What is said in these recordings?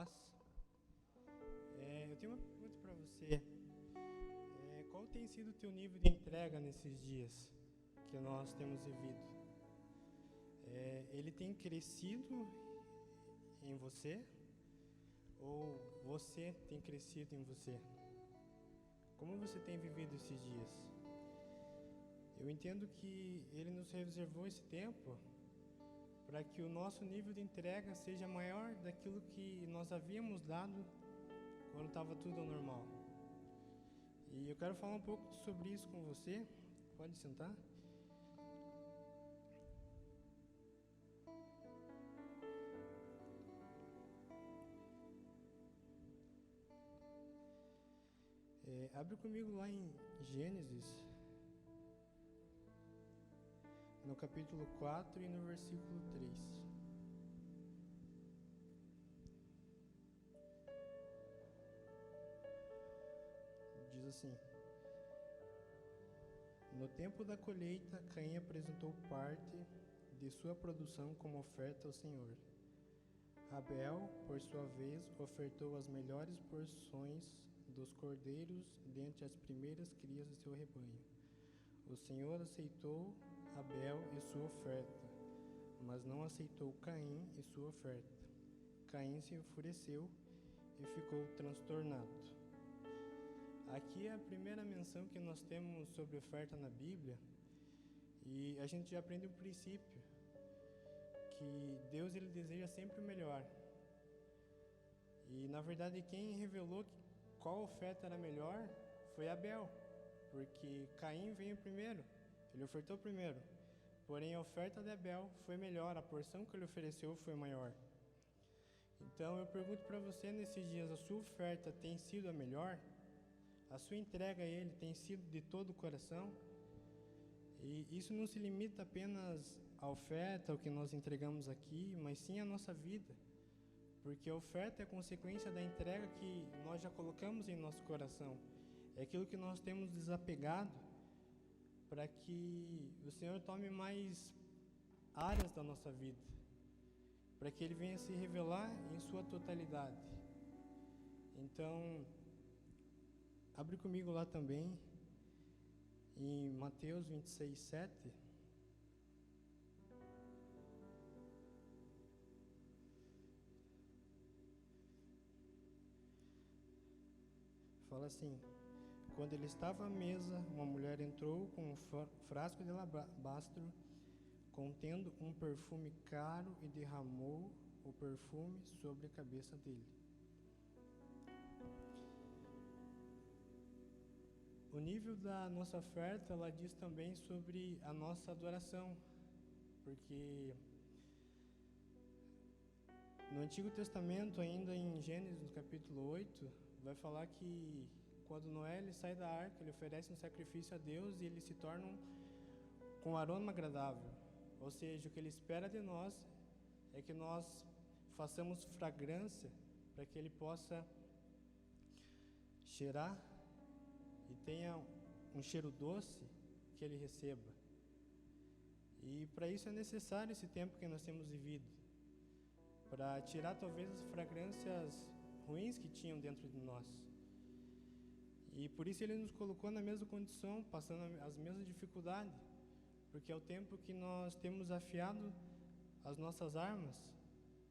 paz. Eu tenho uma pergunta para você. Qual tem sido o teu nível de entrega nesses dias que nós temos vivido? Ele tem crescido em você ou você tem crescido em você? Como você tem vivido esses dias? Eu entendo que Ele nos reservou esse tempo para que o nosso nível de entrega seja maior daquilo que nós havíamos dado quando estava tudo ao normal. E eu quero falar um pouco sobre isso com você. Pode sentar. Abre comigo lá em Gênesis, no capítulo 4 e no versículo 3. Diz assim: No tempo da colheita, Caim apresentou parte de sua produção como oferta ao Senhor. Abel, por sua vez, ofertou as melhores porções dos cordeiros dentre as primeiras crias de seu rebanho. O Senhor aceitou Abel e sua oferta, mas não aceitou Caim e sua oferta. Caim se enfureceu e ficou transtornado. Aqui é a primeira menção que nós temos sobre oferta na Bíblia, e a gente já aprende um princípio, que Deus ele deseja sempre o melhor. E na verdade quem revelou qual oferta era melhor foi Abel, porque Caim veio primeiro, ele ofertou primeiro. Porém a oferta de Abel foi melhor, a porção que ele ofereceu foi maior. Então eu pergunto para você nesses dias, a sua oferta tem sido a melhor? A sua entrega a Ele tem sido de todo o coração? E isso não se limita apenas à oferta, ao que nós entregamos aqui, mas sim à nossa vida. Porque a oferta é consequência da entrega que nós já colocamos em nosso coração. É aquilo que nós temos desapegado para que o Senhor tome mais áreas da nossa vida, para que Ele venha se revelar em sua totalidade. Então, abre comigo lá também, em Mateus 26, 7. Fala assim: Quando ele estava à mesa, uma mulher entrou com um frasco de alabastro contendo um perfume caro e derramou o perfume sobre a cabeça dele. O nível da nossa oferta, ela diz também sobre a nossa adoração, porque no Antigo Testamento, ainda em Gênesis, no capítulo 8, vai falar que quando Noé ele sai da arca, ele oferece um sacrifício a Deus e ele se torna com aroma agradável. Ou seja, o que ele espera de nós é que nós façamos fragrância para que ele possa cheirar e tenha um cheiro doce que ele receba. E para isso é necessário esse tempo que nós temos vivido, para tirar talvez as fragrâncias ruins que tinham dentro de nós. E por isso Ele nos colocou na mesma condição, passando as mesmas dificuldades, porque é o tempo que nós temos afiado as nossas armas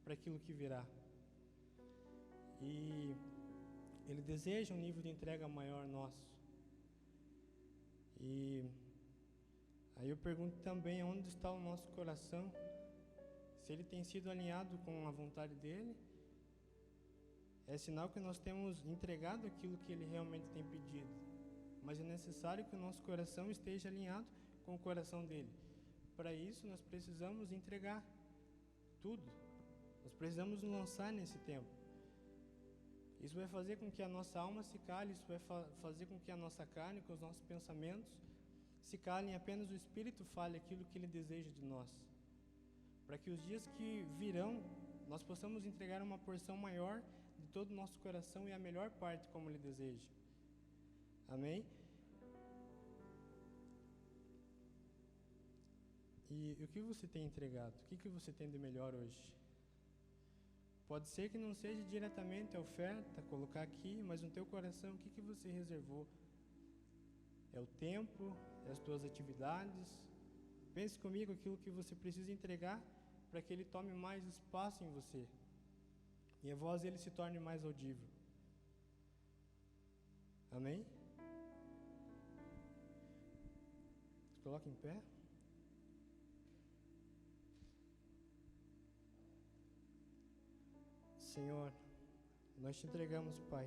para aquilo que virá. E Ele deseja um nível de entrega maior nosso. E aí eu pergunto também onde está o nosso coração, se ele tem sido alinhado com a vontade dele. É sinal que nós temos entregado aquilo que ele realmente tem pedido, mas é necessário que o nosso coração esteja alinhado com o coração dele. Para isso nós precisamos entregar tudo, nós precisamos nos lançar nesse tempo. Isso vai fazer com que a nossa alma se cale, isso vai fazer com que a nossa carne, com os nossos pensamentos se calem, apenas o Espírito fale aquilo que Ele deseja de nós. Para que os dias que virão, nós possamos entregar uma porção maior de todo o nosso coração e a melhor parte como Ele deseja. Amém? E o que você tem entregado? O que você tem de melhor hoje? Pode ser que não seja diretamente a oferta, colocar aqui, mas no teu coração, o que você reservou? É o tempo? É as tuas atividades? Pense comigo aquilo que você precisa entregar para que ele tome mais espaço em você e a voz dele se torne mais audível. Amém? Se coloque em pé. Senhor, nós te entregamos, Pai,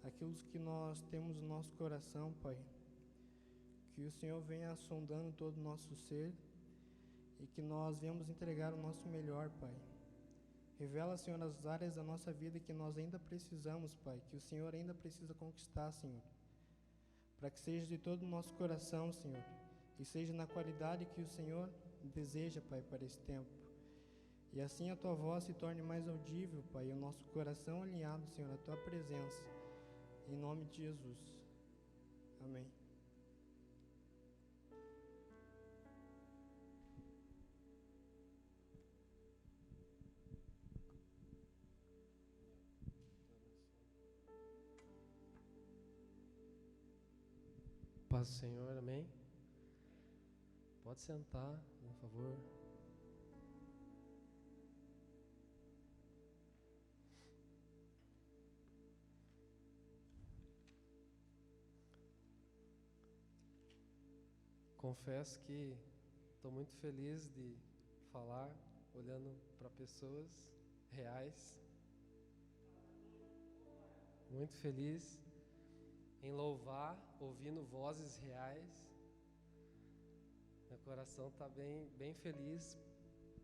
aquilo que nós temos no nosso coração, Pai. Que o Senhor venha sondando todo o nosso ser e que nós venhamos entregar o nosso melhor, Pai. Revela, Senhor, as áreas da nossa vida que nós ainda precisamos, Pai, que o Senhor ainda precisa conquistar, Senhor. Para que seja de todo o nosso coração, Senhor, e seja na qualidade que o Senhor deseja, Pai, para esse tempo. E assim a Tua voz se torne mais audível, Pai, e o nosso coração alinhado, Senhor, à Tua presença. Em nome de Jesus. Amém. Paz do Senhor, amém? Pode sentar, por favor. Confesso que estou muito feliz de falar, olhando para pessoas reais. Muito feliz em louvar, ouvindo vozes reais. Meu coração está bem feliz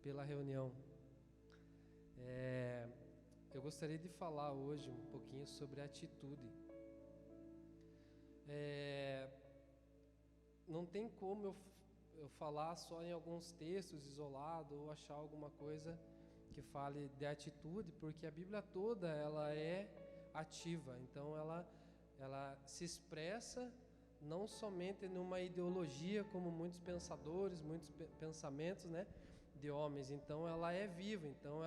pela reunião. Eu gostaria de falar hoje um pouquinho sobre atitude. Não tem como eu falar só em alguns textos isolados ou achar alguma coisa que fale de atitude, porque a Bíblia toda ela é ativa, então ela se expressa não somente numa ideologia, como muitos pensadores, muitos pensamentos, né, de homens. Então ela é viva, então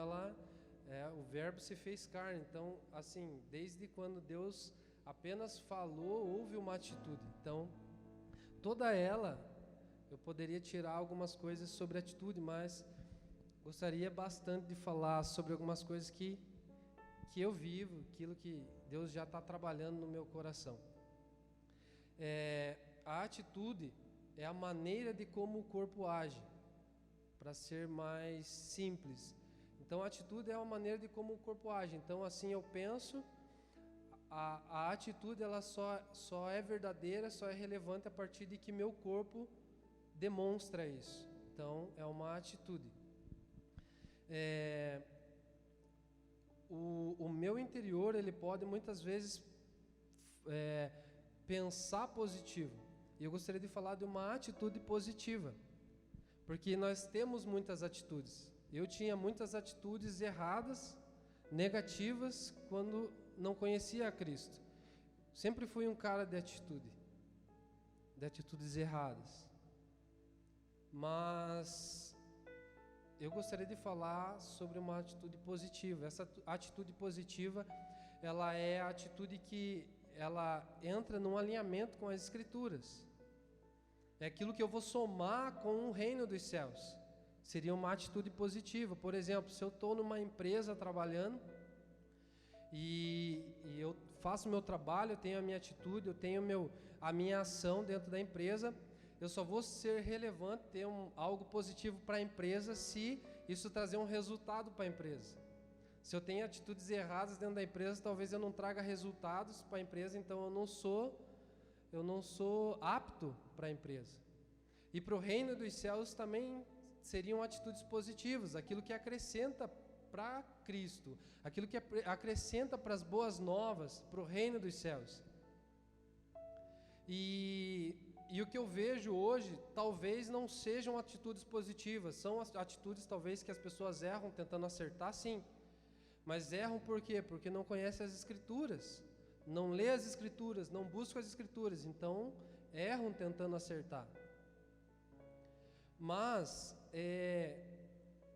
o verbo se fez carne. Então, assim, desde quando Deus apenas falou, houve uma atitude. Então, toda ela, eu poderia tirar algumas coisas sobre atitude, mas gostaria bastante de falar sobre algumas coisas que eu vivo, aquilo que Deus já está trabalhando no meu coração. A atitude é a maneira de como o corpo age, para ser mais simples. Então, a atitude é a maneira de como o corpo age. Então, assim eu penso, a atitude ela só é verdadeira, só é relevante a partir de que meu corpo demonstra isso. Então, é uma atitude. O meu interior, ele pode muitas vezes pensar positivo. E eu gostaria de falar de uma atitude positiva, porque nós temos muitas atitudes. Eu tinha muitas atitudes erradas, negativas, quando não conhecia a Cristo. Sempre fui um cara de atitudes erradas. Mas eu gostaria de falar sobre uma atitude positiva. Essa atitude positiva, ela é a atitude que ela entra num alinhamento com as Escrituras. É aquilo que eu vou somar com o reino dos céus. Seria uma atitude positiva. Por exemplo, se eu estou numa empresa trabalhando e eu faço o meu trabalho, eu tenho a minha atitude, eu tenho a minha ação dentro da empresa, eu só vou ser relevante, ter algo positivo para a empresa se isso trazer um resultado para a empresa. Se eu tenho atitudes erradas dentro da empresa, talvez eu não traga resultados para a empresa, então eu não sou apto para a empresa. E para o reino dos céus também seriam atitudes positivas, aquilo que acrescenta para Cristo, aquilo que acrescenta para as boas novas, para o reino dos céus. E o que eu vejo hoje, talvez não sejam atitudes positivas, são atitudes talvez que as pessoas erram tentando acertar, sim. Mas erram por quê? Porque não conhecem as Escrituras, não lê as Escrituras, não buscam as Escrituras, então erram tentando acertar. Mas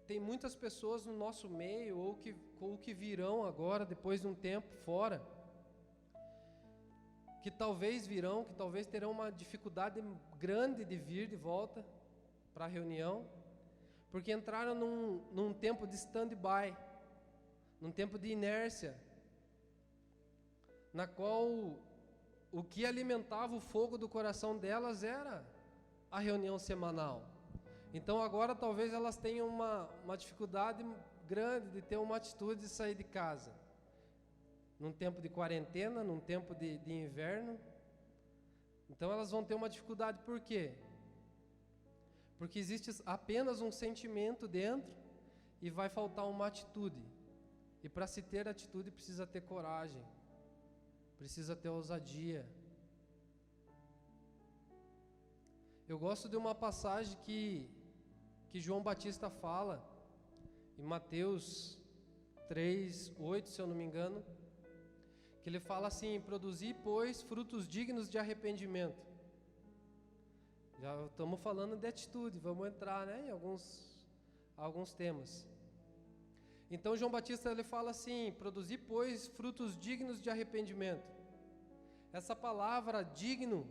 tem muitas pessoas no nosso meio, ou que virão agora, depois de um tempo fora, que talvez virão, que talvez terão uma dificuldade grande de vir de volta para a reunião, porque entraram num tempo de stand-by, num tempo de inércia, na qual o que alimentava o fogo do coração delas era a reunião semanal. Então agora talvez elas tenham uma dificuldade grande de ter uma atitude de sair de casa, num tempo de quarentena, num tempo de inverno. Então elas vão ter uma dificuldade. Por quê? Porque existe apenas um sentimento dentro e vai faltar uma atitude. E para se ter atitude precisa ter coragem, precisa ter ousadia. Eu gosto de uma passagem que João Batista fala em Mateus 3:8, se eu não me engano, que ele fala assim: produzi, pois, frutos dignos de arrependimento. Já estamos falando de atitude, vamos entrar, né, em alguns temas. Então João Batista ele fala assim: produzi, pois, frutos dignos de arrependimento. Essa palavra digno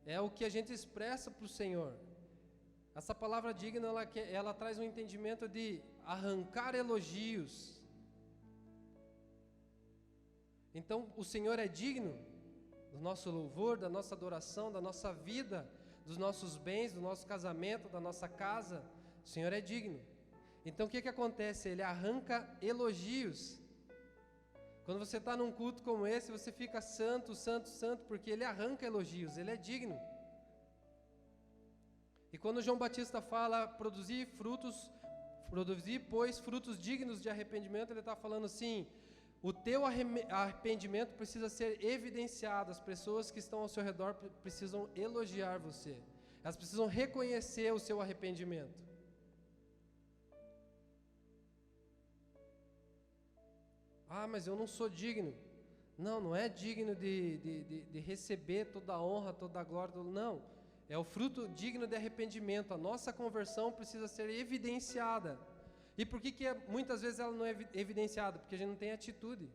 é o que a gente expressa para o Senhor. Essa palavra digno, ela traz um entendimento de arrancar elogios. Então o Senhor é digno do nosso louvor, da nossa adoração, da nossa vida, dos nossos bens, do nosso casamento, da nossa casa. O Senhor é digno. Então o que acontece? Ele arranca elogios. Quando você está num culto como esse, você fica santo, santo, santo, porque ele arranca elogios, ele é digno. E quando João Batista fala produzir, pois, frutos dignos de arrependimento, ele está falando assim: o teu arrependimento precisa ser evidenciado, as pessoas que estão ao seu redor precisam elogiar você, elas precisam reconhecer o seu arrependimento. Ah, mas eu não sou digno. Não é digno de receber toda a honra, toda a glória, não. É o fruto digno de arrependimento. A nossa conversão precisa ser evidenciada. E por que muitas vezes ela não é evidenciada? Porque a gente não tem atitude.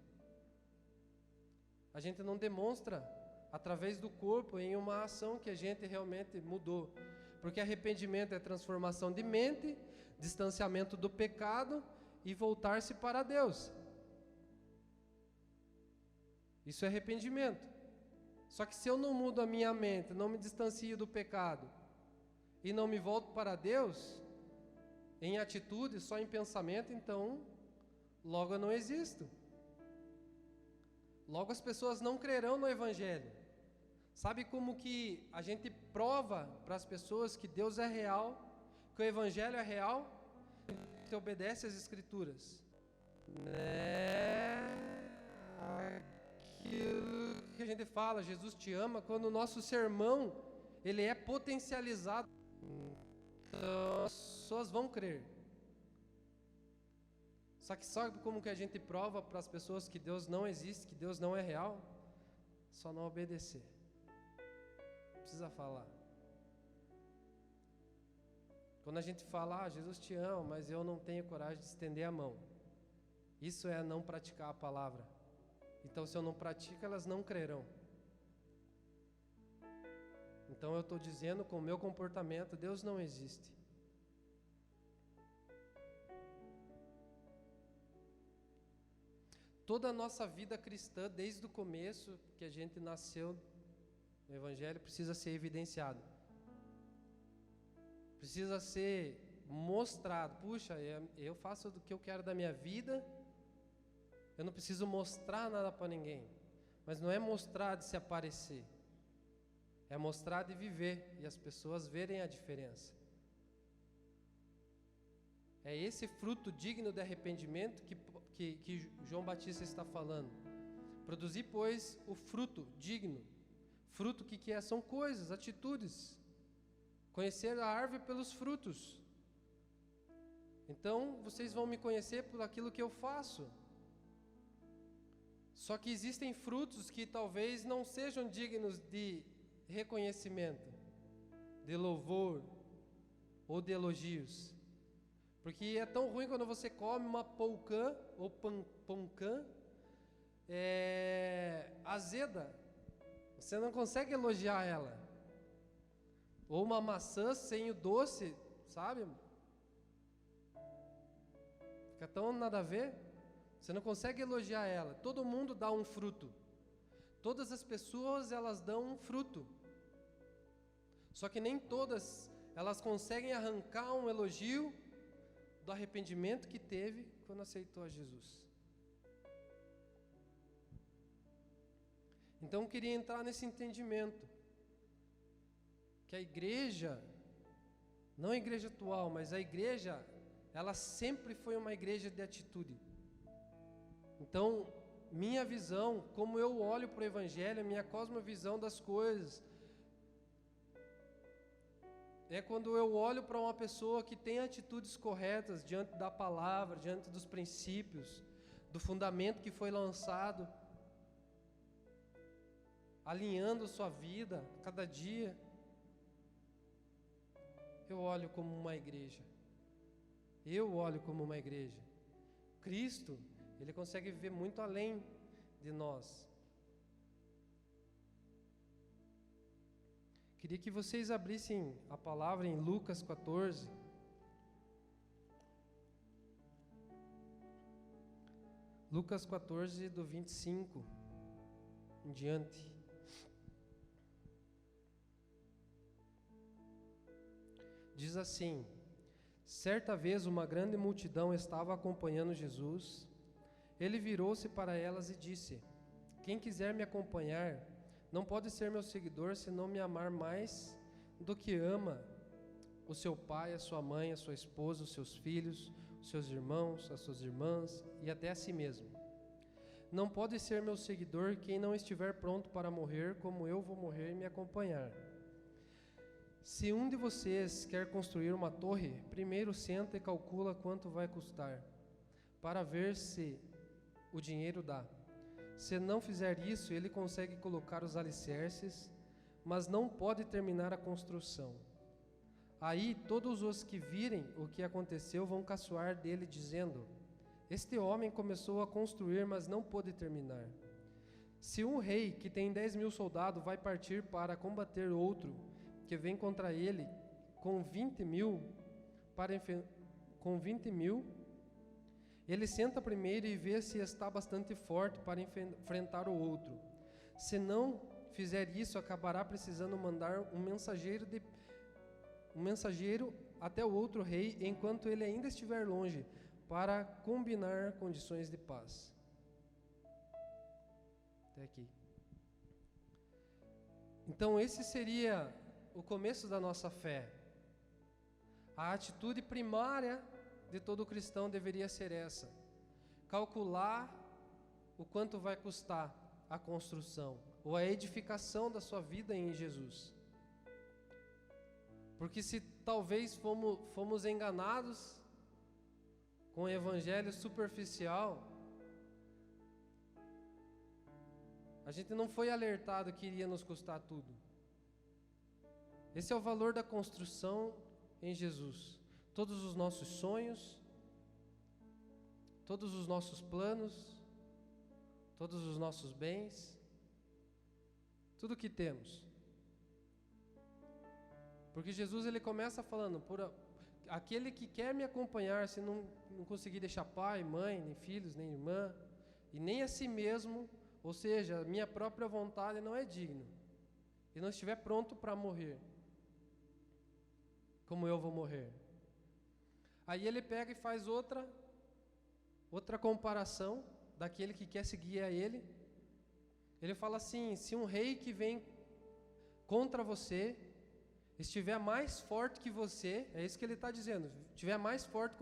A gente não demonstra através do corpo em uma ação que a gente realmente mudou. Porque arrependimento é transformação de mente, distanciamento do pecado e voltar-se para Deus. Isso é arrependimento. Só que se eu não mudo a minha mente, não me distancio do pecado e não me volto para Deus, em atitude, só em pensamento, então logo eu não existo. Logo as pessoas não crerão no Evangelho. Sabe como que a gente prova para as pessoas que Deus é real, que o Evangelho é real? Você obedece às Escrituras. Aquilo que a gente fala, Jesus te ama, quando o nosso sermão ele é potencializado, então as pessoas vão crer. Só que sabe como que a gente prova para as pessoas que Deus não existe, que Deus não é real? Só não obedecer. Não precisa falar. Quando a gente fala, Jesus te ama, mas eu não tenho coragem de estender a mão, isso é não praticar a palavra. Então se eu não pratico, elas não crerão. Então eu estou dizendo com o meu comportamento, Deus não existe. Toda a nossa vida cristã, desde o começo que a gente nasceu no Evangelho, precisa ser evidenciado. Precisa ser mostrado. Puxa, eu faço o que eu quero da minha vida, eu não preciso mostrar nada para ninguém. Mas não é mostrar de se aparecer, é mostrar de viver e as pessoas verem a diferença. É esse fruto digno de arrependimento que João Batista está falando. Produzir, pois, o fruto digno. Fruto que é? São coisas, atitudes. Conhecer a árvore pelos frutos. Então, vocês vão me conhecer por aquilo que eu faço. Só que existem frutos que talvez não sejam dignos de reconhecimento, de louvor ou de elogios. Porque é tão ruim quando você come uma polcã ou poncã azeda. Você não consegue elogiar ela. Ou uma maçã sem o doce, sabe? Fica tão nada a ver. Você não consegue elogiar ela. Todo mundo dá um fruto. Todas as pessoas, elas dão um fruto. Só que nem todas, elas conseguem arrancar um elogio do arrependimento que teve quando aceitou a Jesus. Então eu queria entrar nesse entendimento, que a igreja, não a igreja atual, mas a igreja, ela sempre foi uma igreja de atitude. Então, minha visão, como eu olho para o Evangelho, minha cosmovisão das coisas, é quando eu olho para uma pessoa que tem atitudes corretas diante da palavra, diante dos princípios, do fundamento que foi lançado, alinhando sua vida cada dia, eu olho como uma igreja. Eu olho como uma igreja. Cristo, Ele consegue viver muito além de nós. Queria que vocês abrissem a palavra em Lucas 14. Lucas 14, do 25 em diante. Diz assim: certa vez uma grande multidão estava acompanhando Jesus. Ele virou-se para elas e disse: quem quiser me acompanhar, não pode ser meu seguidor se não me amar mais do que ama o seu pai, a sua mãe, a sua esposa, os seus filhos, os seus irmãos, as suas irmãs e até a si mesmo. Não pode ser meu seguidor quem não estiver pronto para morrer como eu vou morrer e me acompanhar. Se um de vocês quer construir uma torre, primeiro senta e calcula quanto vai custar, para ver se o dinheiro dá. Se não fizer isso, ele consegue colocar os alicerces, mas não pode terminar a construção. Aí todos os que virem o que aconteceu vão caçoar dele, dizendo: este homem começou a construir, mas não pôde terminar. Se um rei que tem 10.000 soldados vai partir para combater outro que vem contra ele com 20.000, ele senta primeiro e vê se está bastante forte para enfrentar o outro. Se não fizer isso, acabará precisando mandar um mensageiro até o outro rei, enquanto ele ainda estiver longe, para combinar condições de paz. Até aqui. Então esse seria o começo da nossa fé. A atitude primária de todo cristão deveria ser essa: calcular o quanto vai custar a construção ou a edificação da sua vida em Jesus. Porque se talvez fomos enganados com o evangelho superficial, a gente não foi alertado que iria nos custar tudo. Esse é o valor da construção em Jesus. Todos os nossos sonhos, todos os nossos planos, todos os nossos bens, tudo que temos. Porque Jesus, ele começa falando: aquele que quer me acompanhar, se não conseguir deixar pai, mãe, nem filhos, nem irmã, e nem a si mesmo, ou seja, minha própria vontade, não é digno, e não estiver pronto para morrer, como eu vou morrer. Aí ele pega e faz outra comparação daquele que quer seguir a ele. Ele fala assim: se um rei que vem contra você estiver mais forte que você, é isso que ele está dizendo, estiver mais forte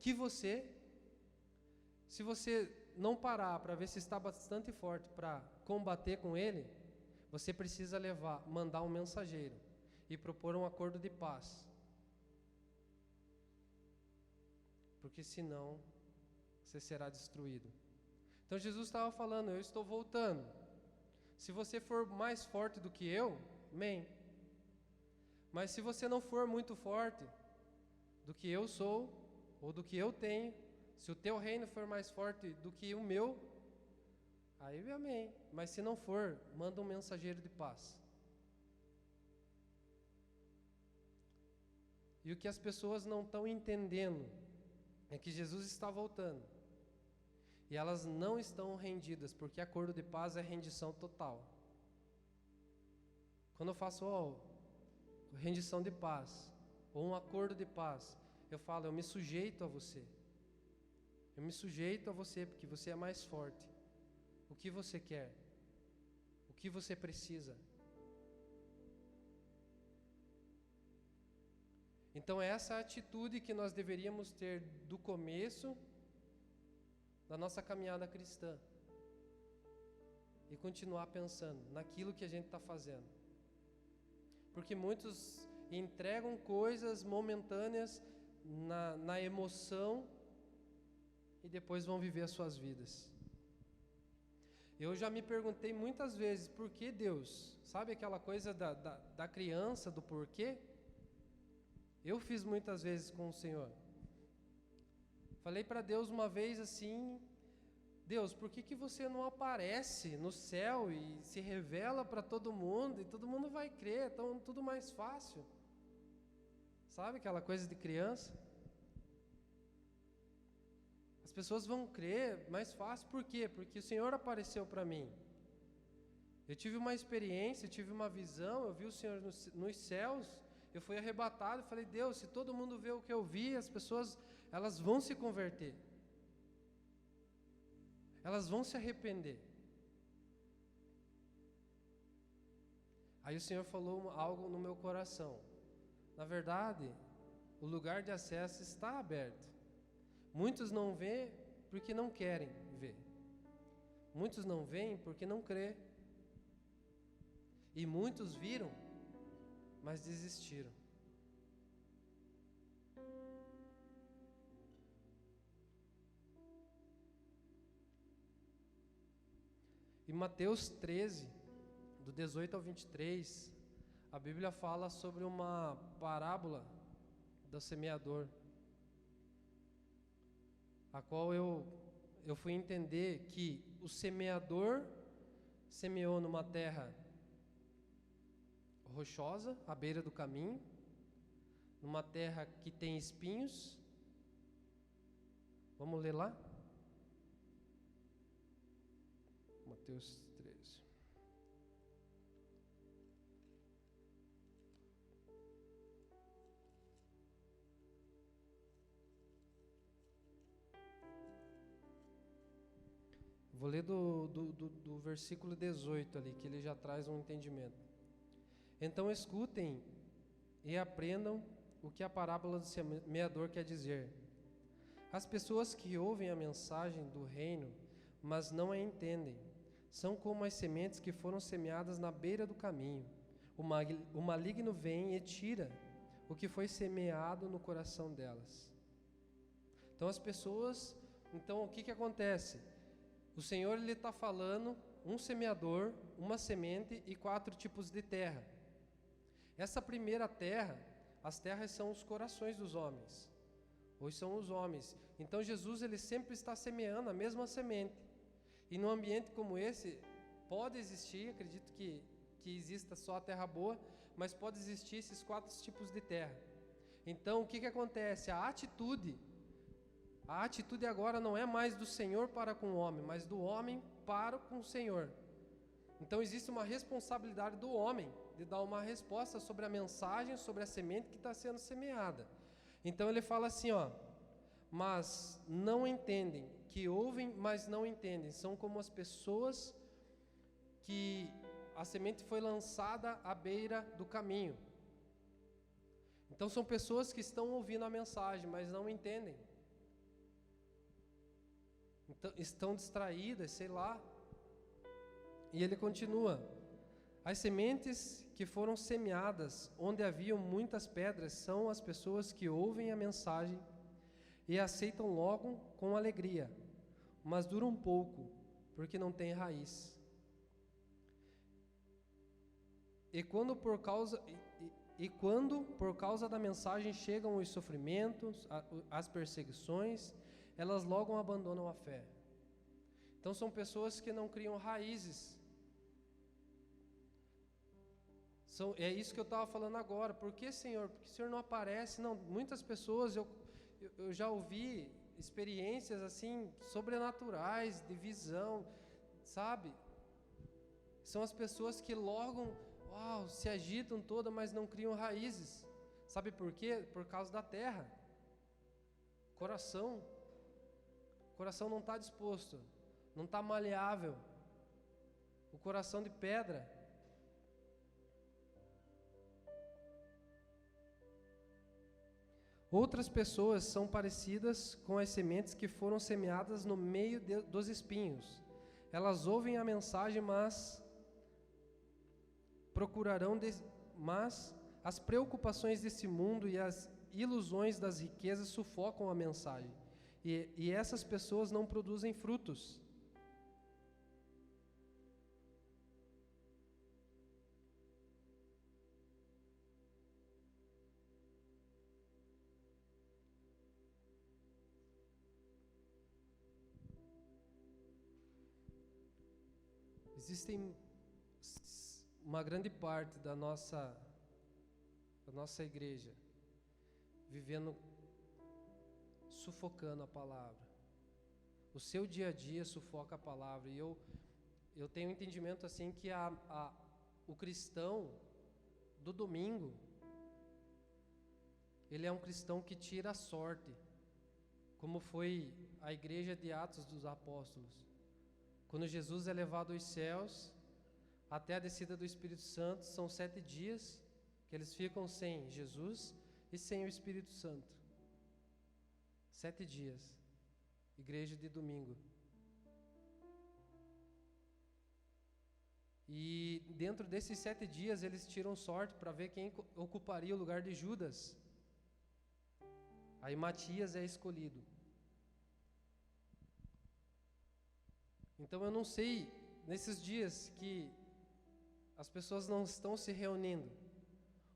que você, se você não parar para ver se está bastante forte para combater com ele, você precisa mandar um mensageiro e propor um acordo de paz. Porque senão você será destruído. Então Jesus estava falando: eu estou voltando. Se você for mais forte do que eu, amém. Mas se você não for muito forte do que eu sou ou do que eu tenho, se o teu reino for mais forte do que o meu, aí amém. Mas se não for, manda um mensageiro de paz. E o que as pessoas não estão entendendo é que Jesus está voltando. E elas não estão rendidas, porque acordo de paz é rendição total. Quando eu faço rendição de paz, ou um acordo de paz, eu falo, eu me sujeito a você. Eu me sujeito a você, porque você é mais forte. O que você quer? O que você precisa? Então essa é a atitude que nós deveríamos ter do começo da nossa caminhada cristã. E continuar pensando naquilo que a gente está fazendo. Porque muitos entregam coisas momentâneas na emoção e depois vão viver as suas vidas. Eu já me perguntei muitas vezes, por que Deus? Sabe aquela coisa da criança, do porquê? Eu fiz muitas vezes com o Senhor. Falei para Deus uma vez assim, Deus, por que você não aparece no céu e se revela para todo mundo e todo mundo vai crer, então tudo mais fácil. Sabe aquela coisa de criança? As pessoas vão crer mais fácil, por quê? Porque o Senhor apareceu para mim. Eu tive uma experiência, eu tive uma visão, eu vi o Senhor nos céus, eu fui arrebatado e falei, Deus, se todo mundo vê o que eu vi, as pessoas, elas vão se converter. Elas vão se arrepender. Aí o Senhor falou algo no meu coração. Na verdade, o lugar de acesso está aberto. Muitos não vêem porque não querem ver. Muitos não veem porque não crê. E muitos viram, mas desistiram. Em Mateus 13, do 18 ao 23, a Bíblia fala sobre uma parábola do semeador, a qual eu fui entender que o semeador semeou numa terra rochosa, à beira do caminho, numa terra que tem espinhos. Vamos ler lá? Mateus 13. Vou ler do versículo 18 ali, que ele já traz um entendimento. Então escutem e aprendam o que a parábola do semeador quer dizer. As pessoas que ouvem a mensagem do reino, mas não a entendem, são como as sementes que foram semeadas na beira do caminho. O maligno vem e tira o que foi semeado no coração delas. Então as pessoas, o que acontece? O Senhor ele está falando um semeador, uma semente e 4 tipos de terra. Essa primeira terra, as terras são os corações dos homens. Hoje são os homens. Então Jesus ele sempre está semeando a mesma semente. E num ambiente como esse, pode existir, acredito que exista só a terra boa, mas pode existir esses 4 tipos de terra. Então o que acontece? A atitude agora não é mais do Senhor para com o homem, mas do homem para com o Senhor. Então existe uma responsabilidade do homem de dar uma resposta sobre a mensagem, sobre a semente que está sendo semeada. Então ele fala assim, mas não entendem, que ouvem, mas não entendem. São como as pessoas que a semente foi lançada à beira do caminho. Então são pessoas que estão ouvindo a mensagem, mas não entendem. Então, estão distraídas, sei lá. E ele continua. As sementes que foram semeadas onde haviam muitas pedras são as pessoas que ouvem a mensagem e aceitam logo com alegria, mas duram um pouco, porque não têm raiz. E quando por causa E quando, por causa da mensagem, chegam os sofrimentos, as perseguições, elas logo abandonam a fé. Então são pessoas que não criam raízes. É isso que eu estava falando agora. Por que, Senhor? Porque o Senhor não aparece? Não, muitas pessoas, eu já ouvi experiências assim, sobrenaturais, de visão, sabe? São as pessoas que logo, se agitam todas, mas não criam raízes. Sabe por quê? Por causa da terra. Coração não está disposto, não está maleável. O coração de pedra. Outras pessoas são parecidas com as sementes que foram semeadas no meio dos espinhos. Elas ouvem a mensagem, mas as preocupações desse mundo e as ilusões das riquezas sufocam a mensagem. E essas pessoas não produzem frutos. Existem uma grande parte da nossa igreja vivendo sufocando a palavra. O seu dia a dia sufoca a palavra. E eu tenho um entendimento assim que o cristão do domingo, ele é um cristão que tira a sorte, como foi a igreja de Atos dos Apóstolos. Quando Jesus é levado aos céus, até a descida do Espírito Santo, são 7 dias que eles ficam sem Jesus e sem o Espírito Santo. 7 dias. Igreja de domingo. E dentro desses 7 dias eles tiram sorte para ver quem ocuparia o lugar de Judas. Aí Matias é escolhido. Então eu não sei, nesses dias que as pessoas não estão se reunindo,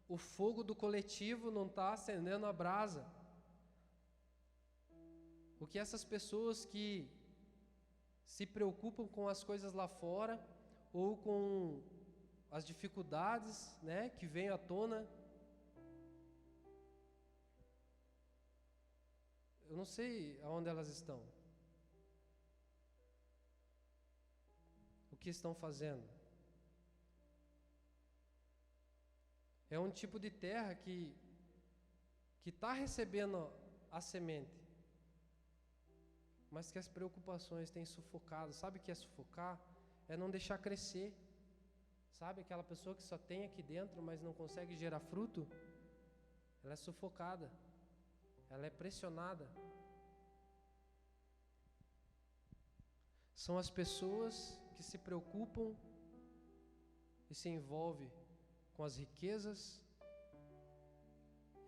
o fogo do coletivo não está acendendo a brasa. O que essas pessoas que se preocupam com as coisas lá fora, ou com as dificuldades, né, que vêm à tona, eu não sei aonde elas estão. O que estão fazendo? É um tipo de terra que está recebendo a semente, mas que as preocupações têm sufocado. Sabe o que é sufocar? É não deixar crescer. Sabe aquela pessoa que só tem aqui dentro, mas não consegue gerar fruto? Ela é sufocada. Ela é pressionada. São as pessoas que se preocupam e se envolvem com as riquezas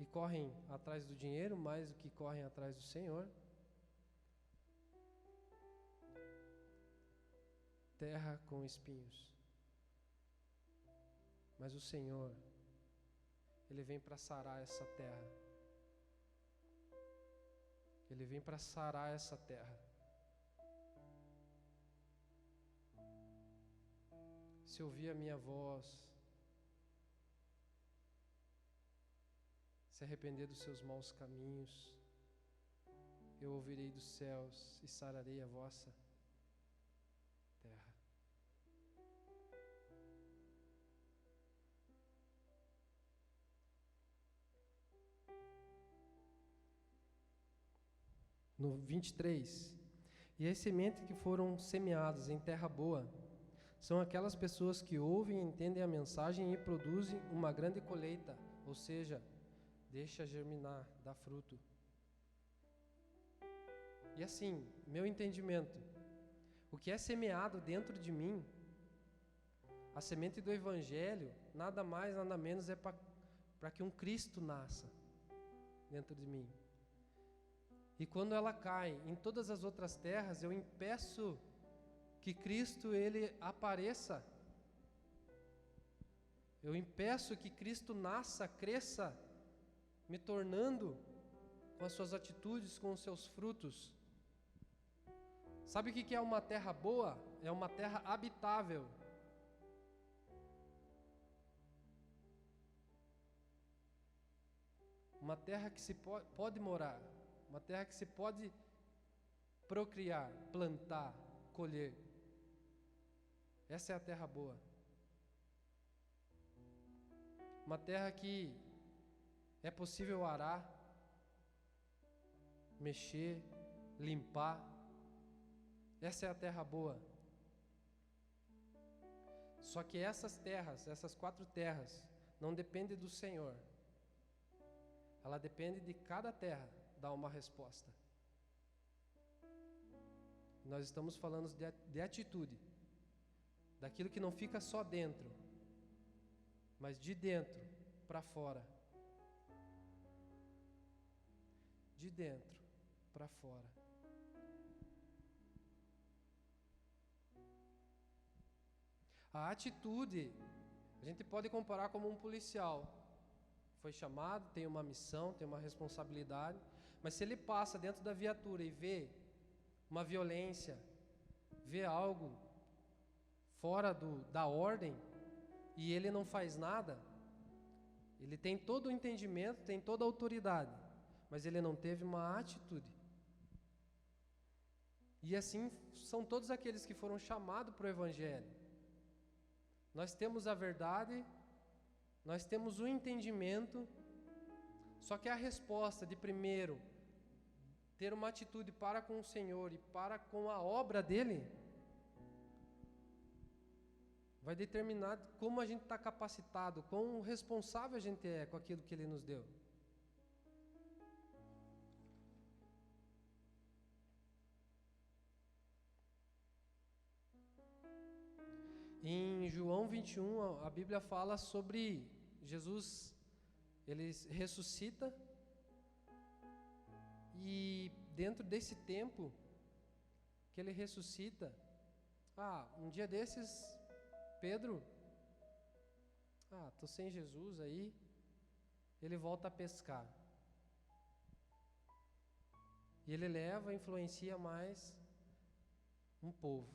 e correm atrás do dinheiro mais do que correm atrás do Senhor. Terra com espinhos. Mas o Senhor, Ele vem para sarar essa terra. Ele vem para sarar essa terra. Se ouvir a minha voz, se arrepender dos seus maus caminhos, eu ouvirei dos céus e sararei a vossa terra. No 23, e as sementes que foram semeadas em terra boa, são aquelas pessoas que ouvem e entendem a mensagem e produzem uma grande colheita, ou seja, deixa germinar, dá fruto. E assim, meu entendimento, o que é semeado dentro de mim, a semente do Evangelho, nada mais, nada menos é para que um Cristo nasça dentro de mim. E quando ela cai em todas as outras terras, eu impeço que Cristo ele apareça. Eu impeço que Cristo nasça, cresça, me tornando com as suas atitudes, com os seus frutos. Sabe o que é uma terra boa? É uma terra habitável. Uma terra que se pode morar, uma terra que se pode procriar, plantar, colher. Essa é a terra boa. Uma terra que é possível arar, mexer, limpar. Essa é a terra boa. Só que essas terras, essas 4 terras, não dependem do Senhor. Ela depende de cada terra dar uma resposta. Nós estamos falando de atitude, daquilo que não fica só dentro, mas de dentro para fora. De dentro para fora. A atitude, a gente pode comparar como um policial. Foi chamado, tem uma missão, tem uma responsabilidade, mas se ele passa dentro da viatura e vê uma violência, vê algo fora da ordem, e ele não faz nada, ele tem todo o entendimento, tem toda a autoridade, mas ele não teve uma atitude. E assim são todos aqueles que foram chamados para o Evangelho. Nós temos a verdade, nós temos o entendimento, só que a resposta de primeiro ter uma atitude para com o Senhor e para com a obra dele vai determinar como a gente está capacitado, quão responsável a gente é com aquilo que ele nos deu. Em João 21, a Bíblia fala sobre Jesus, ele ressuscita, e dentro desse tempo que ele ressuscita, um dia desses, Pedro, tô sem Jesus aí, ele volta a pescar. E ele leva, influencia mais um povo,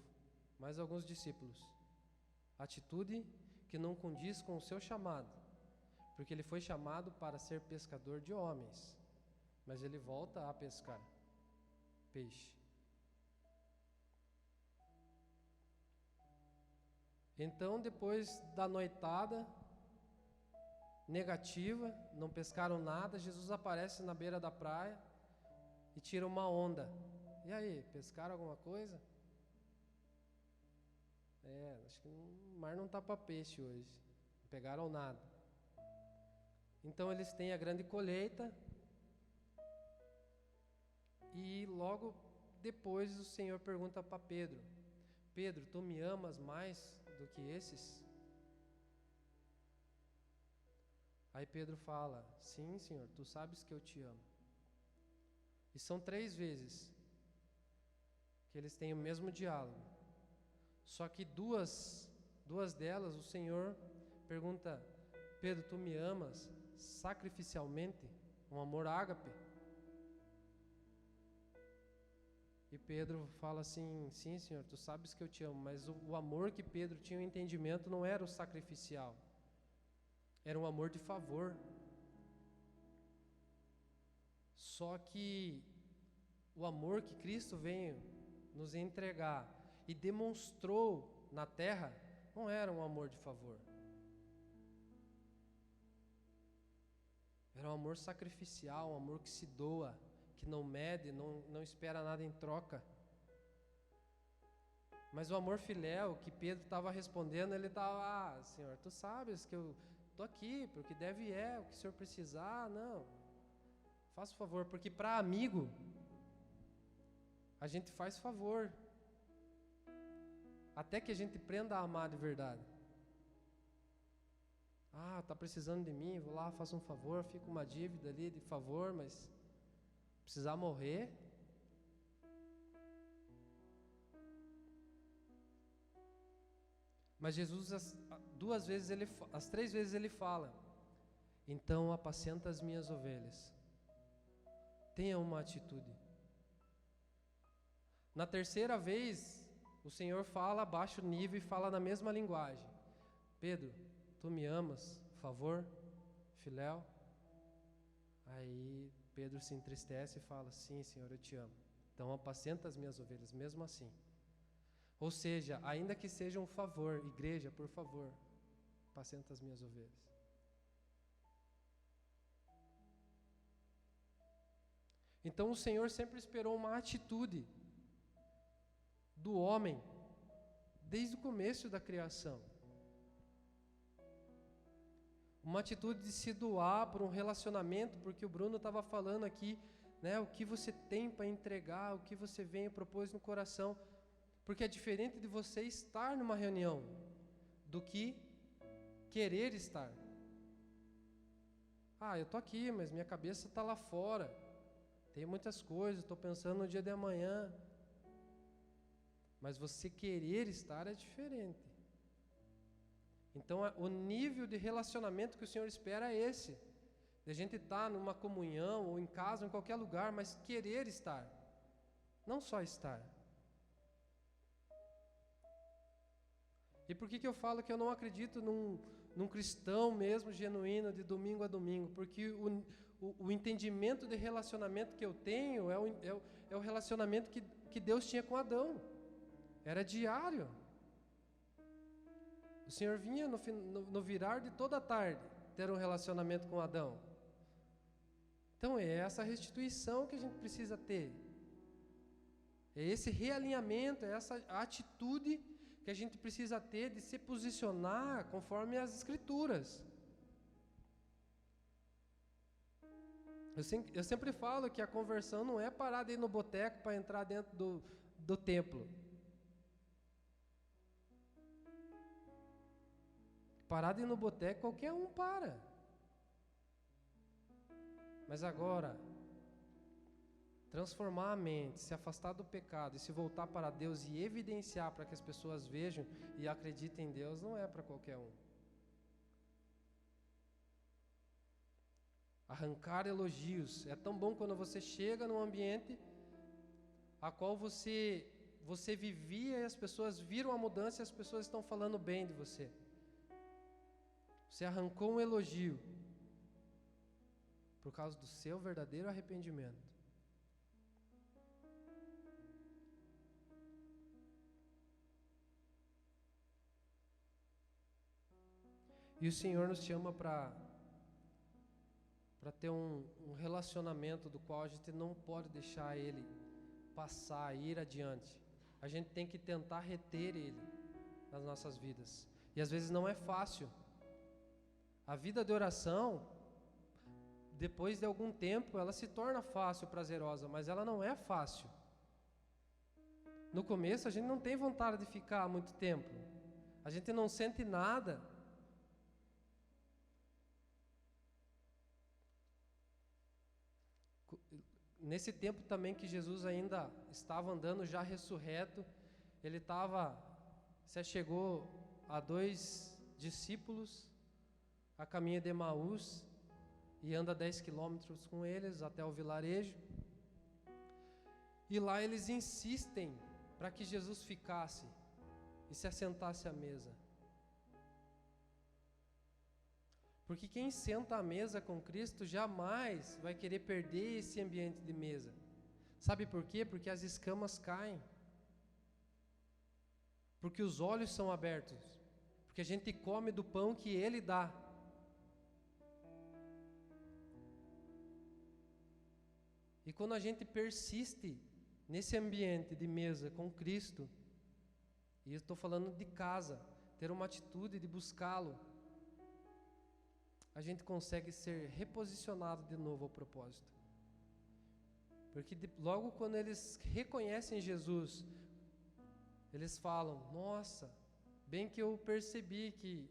mais alguns discípulos. Atitude que não condiz com o seu chamado, porque ele foi chamado para ser pescador de homens, mas ele volta a pescar peixe. Então, depois da noitada negativa, não pescaram nada, Jesus aparece na beira da praia e tira uma onda. E aí, pescaram alguma coisa? Acho que o mar não está para peixe hoje. Não pegaram nada. Então eles têm a grande colheita. E logo depois o Senhor pergunta para Pedro: Pedro, tu me amas mais do que esses? Aí Pedro fala: sim, Senhor, tu sabes que eu te amo. E são 3 vezes que eles têm o mesmo diálogo. Só que duas delas, o Senhor pergunta: Pedro, tu me amas sacrificialmente? Um amor ágape? E Pedro fala assim: sim, Senhor, tu sabes que eu te amo. Mas o amor que Pedro tinha o entendimento não era o sacrificial, era um amor de favor. Só que o amor que Cristo veio nos entregar e demonstrou na terra não era um amor de favor, era um amor sacrificial, um amor que se doa, que não mede, não espera nada em troca. Mas o amor filéu que Pedro estava respondendo, ele estava: Senhor, tu sabes que eu estou aqui, porque deve o que o Senhor precisar, não, faça o favor, porque para amigo a gente faz favor, até que a gente aprenda a amar de verdade. Tá precisando de mim, vou lá, faço um favor, fica uma dívida ali de favor, mas precisar morrer. Mas Jesus, as 3 vezes ele fala: então apacenta as minhas ovelhas. Tenha uma atitude. Na terceira vez, o Senhor fala abaixo o nível e fala na mesma linguagem: Pedro, tu me amas? Favor? Filéu? Aí Pedro se entristece e fala: sim, Senhor, eu te amo. Então apacenta as minhas ovelhas, mesmo assim. Ou seja, ainda que seja um favor, igreja, por favor, apacenta as minhas ovelhas. Então o Senhor sempre esperou uma atitude do homem, desde o começo da criação. Uma atitude de se doar por um relacionamento, porque o Bruno estava falando aqui, né, o que você tem para entregar, o que você vem e propôs no coração. Porque é diferente de você estar numa reunião do que querer estar. Eu estou aqui, mas minha cabeça está lá fora. Tem muitas coisas, estou pensando no dia de amanhã. Mas você querer estar é diferente. Então, o nível de relacionamento que o Senhor espera é esse. De a gente estar numa comunhão, ou em casa, ou em qualquer lugar, mas querer estar. Não só estar. E por que eu falo que eu não acredito num cristão mesmo genuíno de domingo a domingo? Porque o entendimento de relacionamento que eu tenho é o relacionamento que Deus tinha com Adão. Era diário. O Senhor vinha no virar de toda a tarde ter um relacionamento com Adão. Então é essa restituição que a gente precisa ter. É esse realinhamento, é essa atitude que a gente precisa ter de se posicionar conforme as Escrituras. Eu sempre falo que a conversão não é parar de ir no boteco para entrar dentro do templo. Parar de ir no boteco, qualquer um para. Mas agora, transformar a mente, se afastar do pecado e se voltar para Deus e evidenciar para que as pessoas vejam e acreditem em Deus, não é para qualquer um. Arrancar elogios. É tão bom quando você chega num ambiente a qual você vivia e as pessoas viram a mudança e as pessoas estão falando bem de você. Você arrancou um elogio por causa do seu verdadeiro arrependimento. E o Senhor nos chama para ter um relacionamento do qual a gente não pode deixar ele passar, ir adiante. A gente tem que tentar reter ele nas nossas vidas. E às vezes não é fácil. A vida de oração, depois de algum tempo, ela se torna fácil, prazerosa, mas ela não é fácil. No começo a gente não tem vontade de ficar muito tempo. A gente não sente nada. Nesse tempo também que Jesus ainda estava andando já ressurreto, ele se achegou a 2 discípulos a caminho de Emaús e anda 10 quilômetros com eles até o vilarejo. E lá eles insistem para que Jesus ficasse e se assentasse à mesa. Porque quem senta à mesa com Cristo jamais vai querer perder esse ambiente de mesa. Sabe por quê? Porque as escamas caem. Porque os olhos são abertos. Porque a gente come do pão que Ele dá. E quando a gente persiste nesse ambiente de mesa com Cristo, e eu estou falando de casa, ter uma atitude de buscá-lo, a gente consegue ser reposicionado de novo ao propósito. Porque logo quando eles reconhecem Jesus, eles falam: nossa, bem que eu percebi que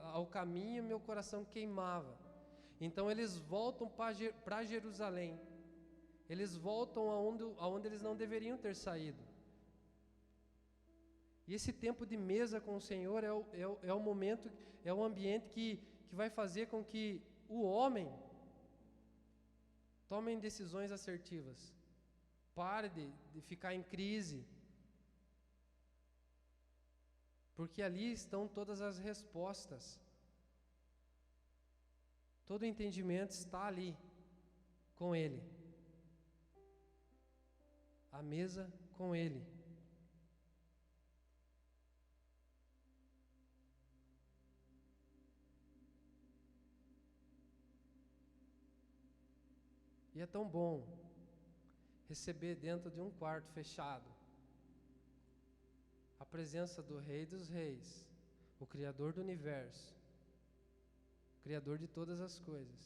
ao caminho meu coração queimava. Então eles voltam para Jerusalém. Eles voltam aonde eles não deveriam ter saído. E esse tempo de mesa com o Senhor é o momento, é o ambiente que vai fazer com que o homem tome decisões assertivas. Pare de ficar em crise. Porque ali estão todas as respostas. Todo o entendimento está ali, com Ele. A mesa com Ele. E é tão bom receber dentro de um quarto fechado a presença do Rei dos Reis, o Criador do Universo, o Criador de todas as coisas.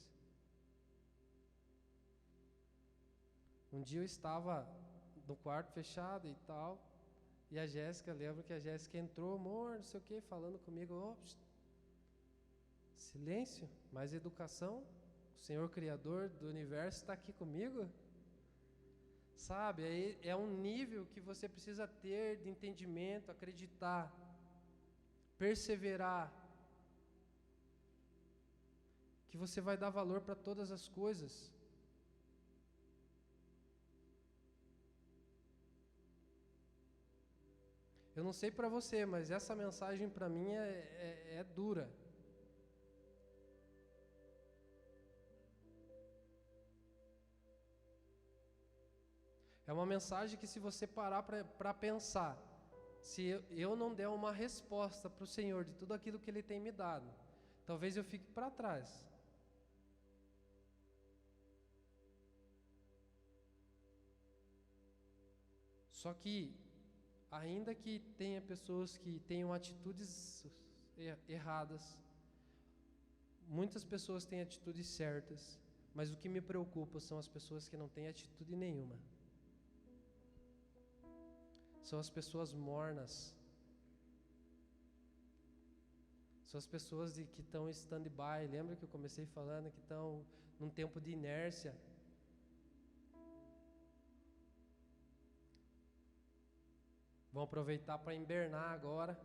Um dia eu estava no quarto fechado e tal, e a Jéssica, lembro que a Jéssica entrou, amor, não sei o que, falando comigo, silêncio, mais educação, o Senhor Criador do Universo está aqui comigo. Sabe, é um nível que você precisa ter de entendimento, acreditar, perseverar, que você vai dar valor para todas as coisas. Eu não sei para você, mas essa mensagem para mim é dura. É uma mensagem que, se você parar para pensar, se eu não der uma resposta para o Senhor de tudo aquilo que Ele tem me dado, talvez eu fique para trás. Só que, ainda que tenha pessoas que tenham atitudes erradas, muitas pessoas têm atitudes certas, mas o que me preocupa são as pessoas que não têm atitude nenhuma. São as pessoas mornas. São as pessoas que estão em stand-by. Lembra que eu comecei falando que estão num tempo de inércia? Vão aproveitar para invernar agora.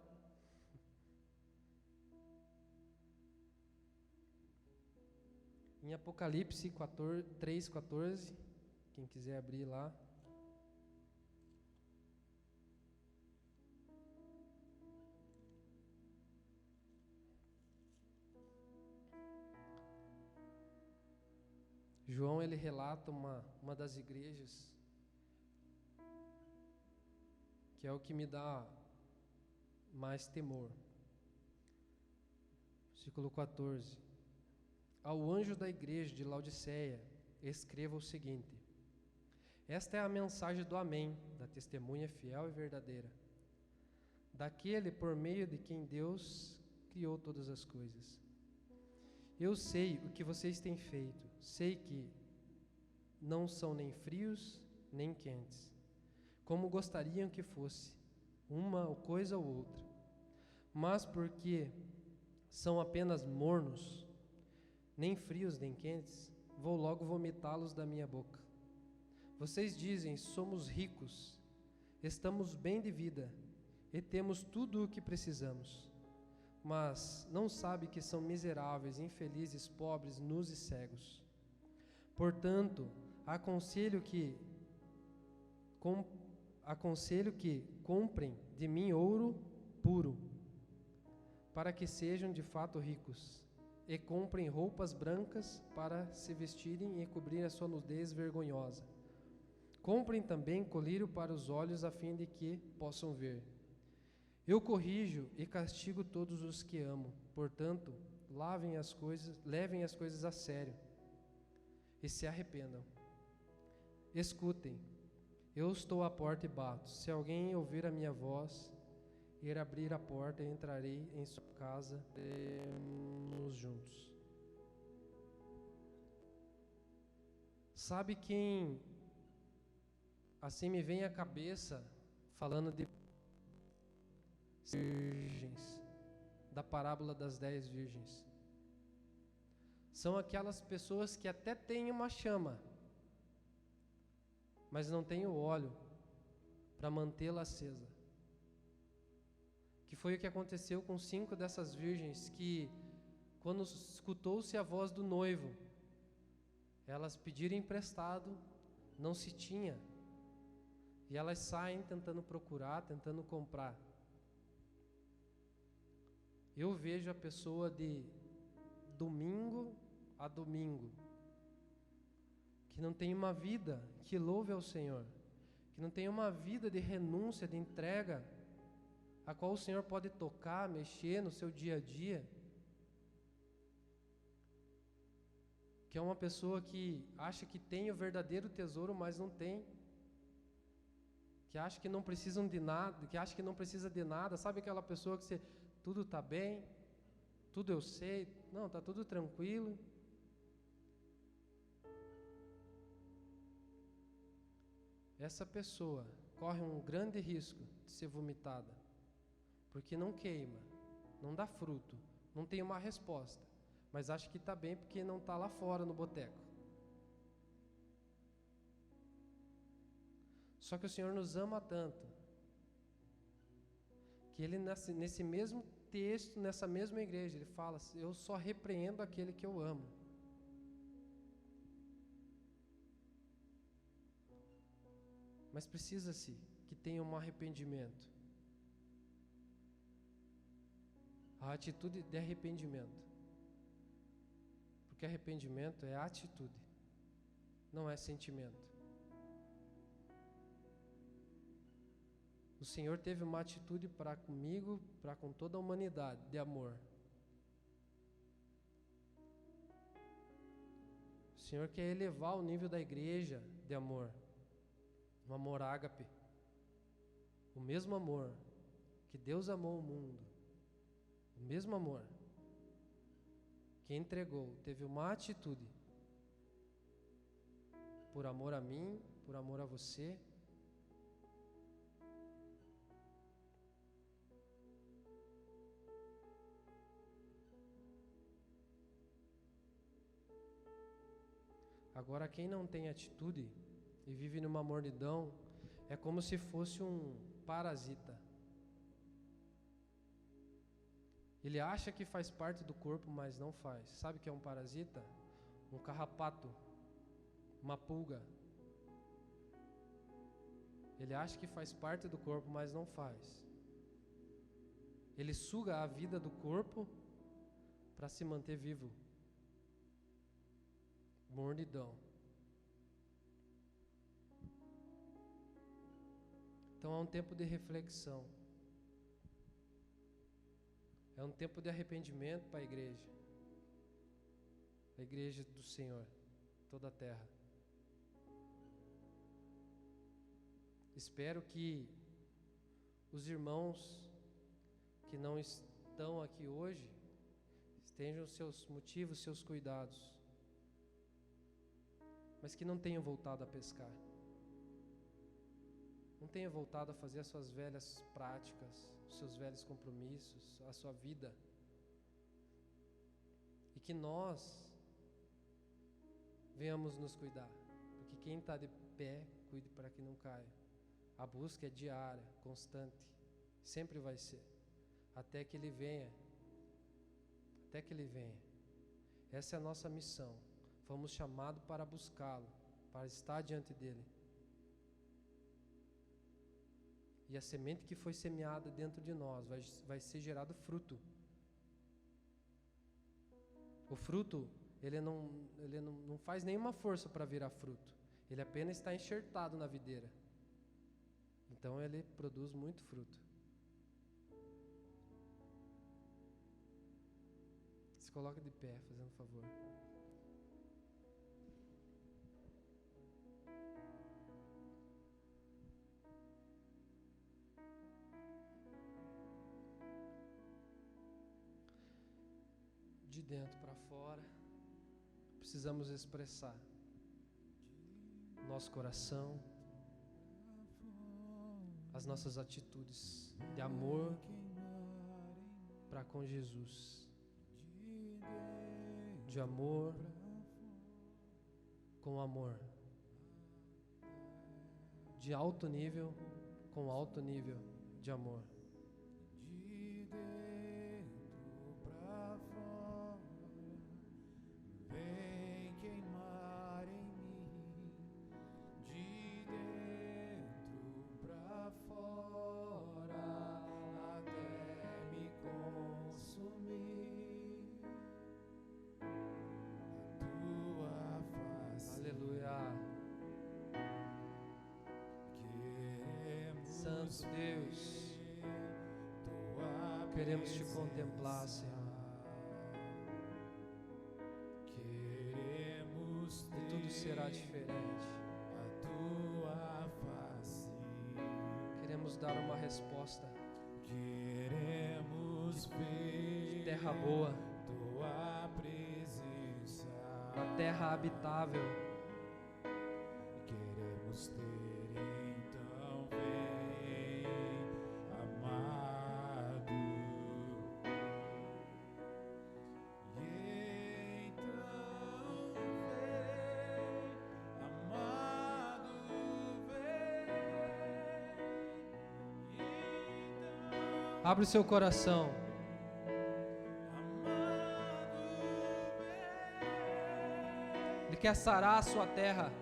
Em Apocalipse 3:14, quem quiser abrir lá. João, ele relata uma das igrejas, que é o que me dá mais temor. Versículo 14. Ao anjo da igreja de Laodiceia, escreva o seguinte: esta é a mensagem do Amém, da testemunha fiel e verdadeira, daquele por meio de quem Deus criou todas as coisas. Eu sei o que vocês têm feito, sei que não são nem frios nem quentes, como gostariam que fosse, uma coisa ou outra. Mas porque são apenas mornos, nem frios nem quentes, vou logo vomitá-los da minha boca. Vocês dizem: somos ricos, estamos bem de vida e temos tudo o que precisamos. Mas não sabe que são miseráveis, infelizes, pobres, nus e cegos. Portanto, aconselho que comprem de mim ouro puro, para que sejam de fato ricos, e comprem roupas brancas para se vestirem e cobrir a sua nudez vergonhosa. Comprem também colírio para os olhos, a fim de que possam ver. Eu corrijo e castigo todos os que amo, portanto, levem as coisas a sério e se arrependam. Escutem, eu estou à porta e bato. Se alguém ouvir a minha voz, ir abrir a porta, e entrarei em sua casa e nos juntos. Sabe quem assim me vem à cabeça, falando de virgens, da parábola das 10 virgens? São aquelas pessoas que até têm uma chama, mas não têm o óleo para mantê-la acesa. que foi o que aconteceu com 5 dessas virgens que, quando escutou-se a voz do noivo, elas pediram emprestado, não se tinha, e elas saem tentando procurar, tentando comprar. Eu vejo a pessoa de domingo a domingo, que não tem uma vida que louve ao Senhor, que não tem uma vida de renúncia, de entrega, a qual o Senhor pode tocar, mexer no seu dia a dia, que é uma pessoa que acha que tem o verdadeiro tesouro, mas não tem, que acha que não precisam de nada, que acha que não precisa de nada. Sabe aquela pessoa que você, tudo está bem, tudo eu sei, não, está tudo tranquilo. Essa pessoa corre um grande risco de ser vomitada, porque não queima, não dá fruto, não tem uma resposta, mas acha que está bem porque não está lá fora no boteco. Só que o Senhor nos ama tanto, que Ele nesse mesmo texto, nessa mesma igreja, Ele fala: eu só repreendo aquele que eu amo. Mas precisa-se que tenha um arrependimento. A atitude de arrependimento. Porque arrependimento é atitude, não é sentimento. O Senhor teve uma atitude para comigo, para com toda a humanidade, de amor. O Senhor quer elevar o nível da igreja de amor. Um amor ágape. O mesmo amor que Deus amou o mundo. O mesmo amor que entregou, teve uma atitude por amor a mim, por amor a você. Agora, quem não tem atitude e vive numa mornidão, é como se fosse um parasita. Ele acha que faz parte do corpo, mas não faz. Sabe o que é um parasita? Um carrapato, uma pulga. Ele acha que faz parte do corpo, mas não faz. Ele suga a vida do corpo para se manter vivo. Mornidão. Então é um tempo de reflexão. É um tempo de arrependimento para a igreja do Senhor, toda a terra. Espero que os irmãos que não estão aqui hoje tenham seus motivos, seus cuidados, mas que não tenham voltado a pescar. Não tenha voltado a fazer as suas velhas práticas, os seus velhos compromissos, a sua vida. E que nós venhamos nos cuidar. Porque quem está de pé, cuide para que não caia. A busca é diária, constante. Sempre vai ser. Até que Ele venha. Até que Ele venha. Essa é a nossa missão. Fomos chamados para buscá-lo, para estar diante dEle. E a semente que foi semeada dentro de nós vai ser gerado fruto. O fruto, ele não faz nenhuma força para virar fruto. Ele apenas está enxertado na videira. Então ele produz muito fruto. Se coloca de pé, fazendo favor. De dentro para fora, precisamos expressar nosso coração, as nossas atitudes de amor para com Jesus, de amor com amor, de alto nível com alto nível de amor. Santo Deus. Queremos te contemplar, Senhor. E tudo será diferente. Queremos dar uma resposta de terra boa, na terra habitável. Queremos ter, então vem, amado. E então vem, amado, vem. Abre o seu coração. Ele quer sarar a sua terra.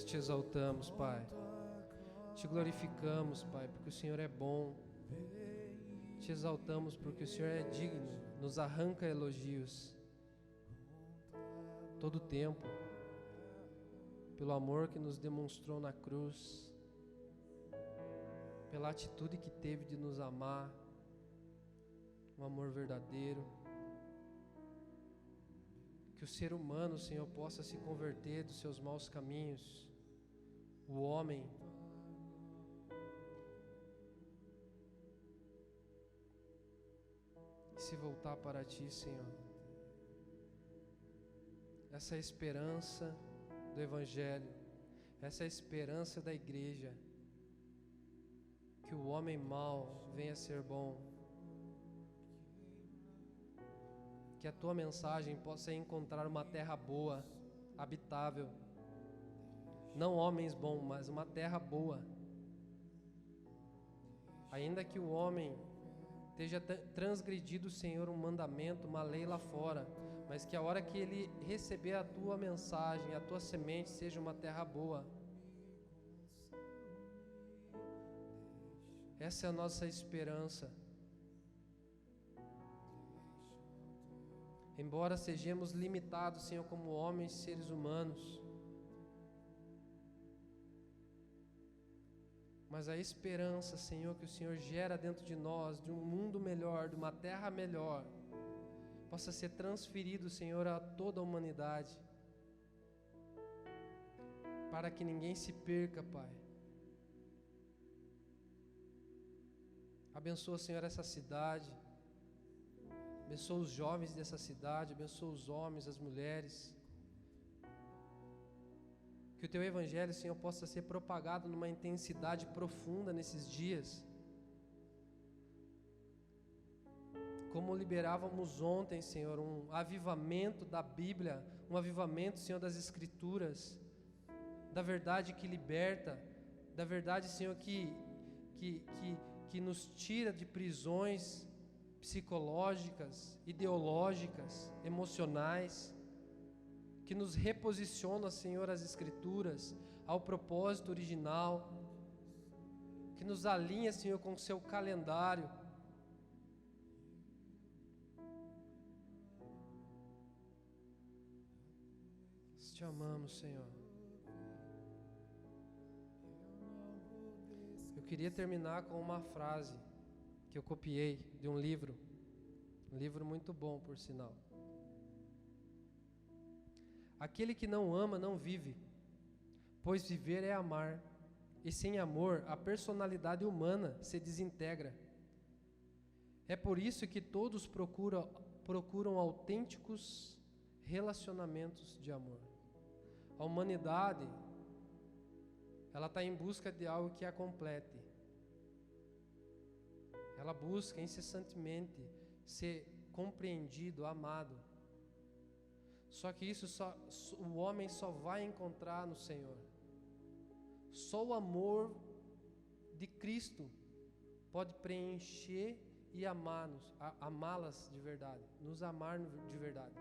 Te exaltamos, Pai. Te glorificamos, Pai, porque o Senhor é bom. Te exaltamos porque o Senhor é digno. Nos arranca elogios todo o tempo, pelo amor que nos demonstrou na cruz, pela atitude que teve de nos amar, um amor verdadeiro. Que o ser humano, Senhor, possa se converter dos seus maus caminhos. O homem e se voltar para Ti, Senhor. Essa é a esperança do Evangelho, essa é a esperança da igreja, que o homem mau venha a ser bom, que a Tua mensagem possa encontrar uma terra boa, habitável. Não homens bons, mas uma terra boa. Ainda que o homem esteja transgredido, Senhor, um mandamento, uma lei lá fora, mas que a hora que ele receber a Tua mensagem, a Tua semente, seja uma terra boa. Essa é a nossa esperança. Embora sejamos limitados, Senhor, como homens, seres humanos, mas a esperança, Senhor, que o Senhor gera dentro de nós, de um mundo melhor, de uma terra melhor, possa ser transferido, Senhor, a toda a humanidade, para que ninguém se perca, Pai. Abençoa, Senhor, essa cidade, abençoa os jovens dessa cidade, abençoa os homens, as mulheres. Que o Teu Evangelho, Senhor, possa ser propagado numa intensidade profunda nesses dias. Como liberávamos ontem, Senhor, um avivamento da Bíblia, um avivamento, Senhor, das Escrituras, da verdade que liberta, da verdade, Senhor, que nos tira de prisões psicológicas, ideológicas, emocionais, que nos reposiciona, Senhor, as Escrituras ao propósito original, que nos alinha, Senhor, com o Seu calendário. Nós Te amamos, Senhor. Eu queria terminar com uma frase que eu copiei de um livro muito bom, por sinal. Aquele que não ama não vive, pois viver é amar, e sem amor a personalidade humana se desintegra. É por isso que todos procuram autênticos relacionamentos de amor. A humanidade, ela está em busca de algo que a complete. Ela busca incessantemente ser compreendido, amado. Só que o homem só vai encontrar no Senhor. Só o amor de Cristo pode preencher e amá-las de verdade, nos amar de verdade.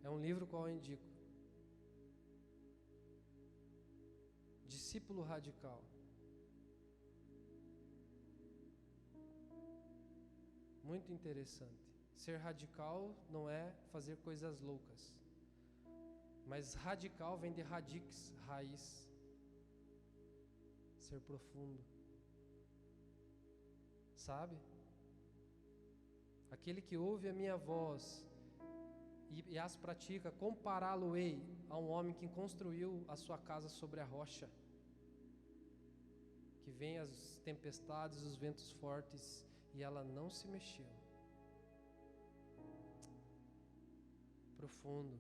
É um livro qual eu indico. Discípulo Radical. Muito interessante. Ser radical não é fazer coisas loucas, mas radical vem de radix, raiz. Ser profundo. Sabe? Aquele que ouve a minha voz e as pratica, compará-lo-ei a um homem que construiu a sua casa sobre a rocha, que vem as tempestades, os ventos fortes, e ela não se mexeu. Profundo,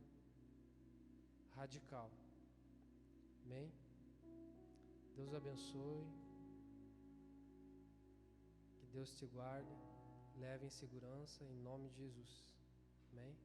radical. Amém? Deus abençoe. Que Deus te guarde, leve em segurança, em nome de Jesus. Amém?